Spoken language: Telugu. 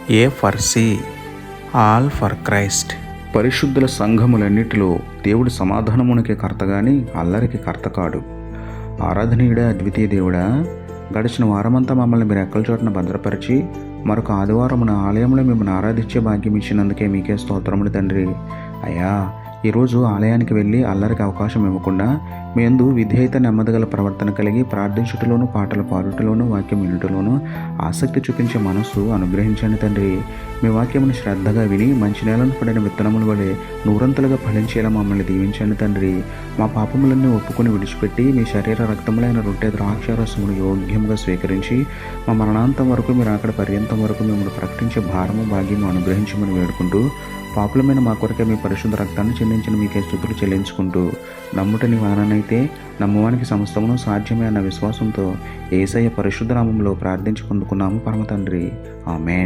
A for C, all for Christ. పరిశుద్ధుల సంఘములన్నిటిలో దేవుడు సమాధానమునికి కర్త గాని అల్లరికి కర్త కాడు. ఆరాధనీయుడా, అద్వితీయ దేవుడా, గడిచిన వారమంతా మమ్మల్ని మీరు ఎక్కల చోటన భద్రపరిచి మరొక ఆదివారమున ఆలయంలో మిమ్మల్ని ఆరాధించే భాగ్యం ఇచ్చినందుకే మీకే స్తోత్రములు తండ్రి. అయ్యా, ఈరోజు ఆలయానికి వెళ్ళి అల్లరికి అవకాశం ఇవ్వకుండా మీ యందు విధేయత, నెమ్మదిగల ప్రవర్తన కలిగి ప్రార్థించుటలోను, పాటలు పాడుటలోను, వాక్యం వినుటలోను ఆసక్తి చూపించే మనస్సు అనుగ్రహించండి తండ్రి. మీ వాక్యమును శ్రద్ధగా విని మంచి నేలను పడిన విత్తనముల వలె నూరంతలుగా ఫలించేలా మమ్మల్ని దీవించండి తండ్రి. మా పాపములన్నీ ఒప్పుకొని విడిచిపెట్టి మీ శరీర రక్తములైన రొట్టె ద్రాక్షారసమును యోగ్యముగా స్వీకరించి మా మరణాంతం వరకు, మీరు అక్కడ పర్యంతం వరకు మిమ్మల్ని ప్రకటించే భారము, భాగ్యము అనుగ్రహించమని వేడుకుంటూ, పాపులమైన మా కొరకే మీ పరిశుద్ధ రక్తాన్ని చెల్లించిన మీకే స్తుతులు చెల్లించుకుంటూ, నమ్ముటని వలనైతే నమ్మువానికి సమస్తమును సాధ్యమే అన్న విశ్వాసంతో యేసయ్య పరిశుద్ధ నామములో ప్రార్థించి పొందుకున్నాము పరమ తండ్రి. ఆమేన్.